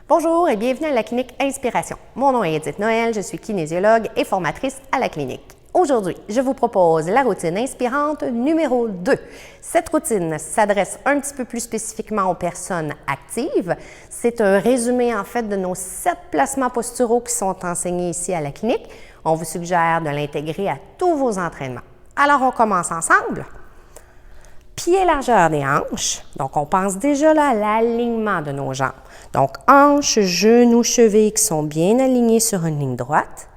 Bonjour et bienvenue à la clinique Inspiration. Mon nom est Edith Noël, je suis kinésiologue et formatrice à la clinique. Aujourd'hui, je vous propose la routine inspirante numéro 2. Cette routine s'adresse un petit peu plus spécifiquement aux personnes actives. C'est un résumé en fait de nos 7 placements posturaux qui sont enseignés ici à la clinique. On vous suggère de l'intégrer à tous vos entraînements. Alors, on commence ensemble. Pieds largeur des hanches. Donc, on pense déjà là à l'alignement de nos jambes. Donc, hanches, genoux, chevilles qui sont bien alignés sur une ligne droite.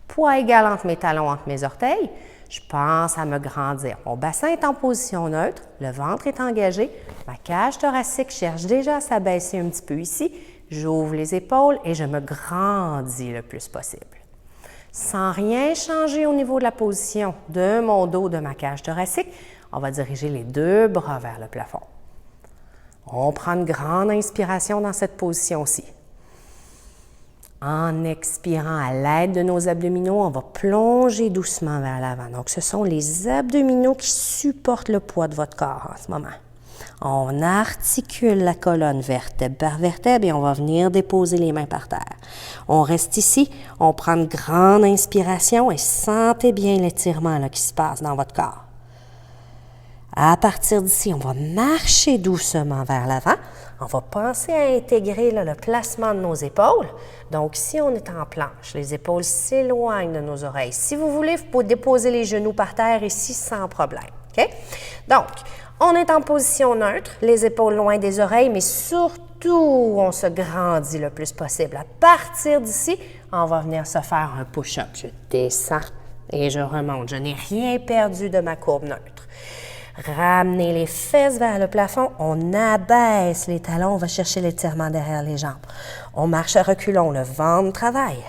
Poids égal entre mes talons, entre mes orteils. Je pense à me grandir. Mon bassin est en position neutre, le ventre est engagé, ma cage thoracique cherche déjà à s'abaisser un petit peu ici. J'ouvre les épaules et je me grandis le plus possible. Sans rien changer au niveau de la position de mon dos, de ma cage thoracique, on va diriger les 2 bras vers le plafond. On prend une grande inspiration dans cette position-ci. En expirant à l'aide de nos abdominaux, on va plonger doucement vers l'avant. Donc, ce sont les abdominaux qui supportent le poids de votre corps en ce moment. On articule la colonne vertèbre par vertèbre et on va venir déposer les mains par terre. On reste ici, on prend une grande inspiration et sentez bien l'étirement qui se passe dans votre corps. À partir d'ici, on va marcher doucement vers l'avant. On va penser à intégrer le placement de nos épaules. Donc, si on est en planche, les épaules s'éloignent de nos oreilles. Si vous voulez, vous pouvez déposer les genoux par terre ici sans problème. Okay? Donc, on est en position neutre, les épaules loin des oreilles, mais surtout, on se grandit le plus possible. À partir d'ici, on va venir se faire un push-up. Je descends et je remonte. Je n'ai rien perdu de ma courbe neutre. Ramenez les fesses vers le plafond, on abaisse les talons, on va chercher l'étirement derrière les jambes. On marche à reculons, le ventre travaille.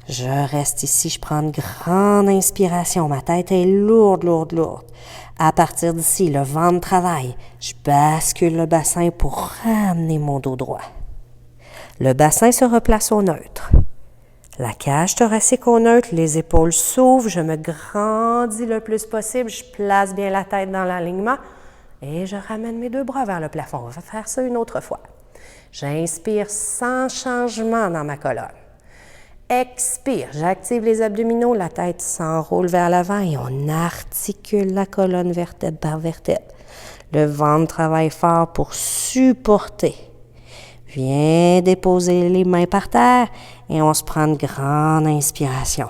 Je reste ici, je prends une grande inspiration, ma tête est lourde, lourde, lourde. À partir d'ici, le ventre travaille. Je bascule le bassin pour ramener mon dos droit. Le bassin se replace au neutre. La cage thoracique au neutre, les épaules s'ouvrent, je me grandis le plus possible, je place bien la tête dans l'alignement et je ramène mes 2 bras vers le plafond. On va faire ça une autre fois. J'inspire sans changement dans ma colonne. Expire, j'active les abdominaux, la tête s'enroule vers l'avant et on articule la colonne vertèbre par vertèbre. Le ventre travaille fort pour supporter. Viens déposer les mains par terre et on se prend une grande inspiration.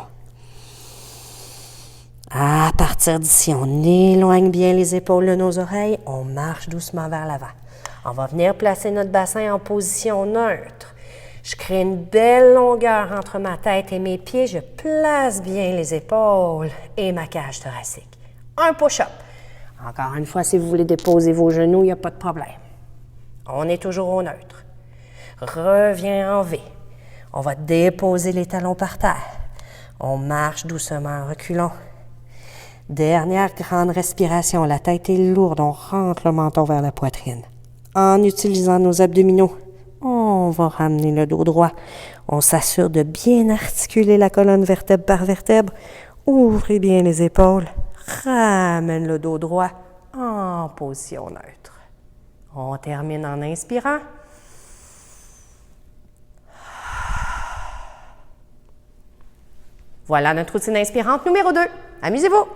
À partir d'ici, on éloigne bien les épaules de nos oreilles, on marche doucement vers l'avant. On va venir placer notre bassin en position neutre. Je crée une belle longueur entre ma tête et mes pieds, je place bien les épaules et ma cage thoracique. Un push-up. Encore une fois, si vous voulez déposer vos genoux, il n'y a pas de problème. On est toujours au neutre. Reviens en V. On va déposer les talons par terre. On marche doucement en reculant. Dernière grande respiration. La tête est lourde. On rentre le menton vers la poitrine. En utilisant nos abdominaux, on va ramener le dos droit. On s'assure de bien articuler la colonne vertèbre par vertèbre. Ouvrez bien les épaules. Ramène le dos droit en position neutre. On termine en inspirant. Voilà notre routine inspirante numéro 2. Amusez-vous!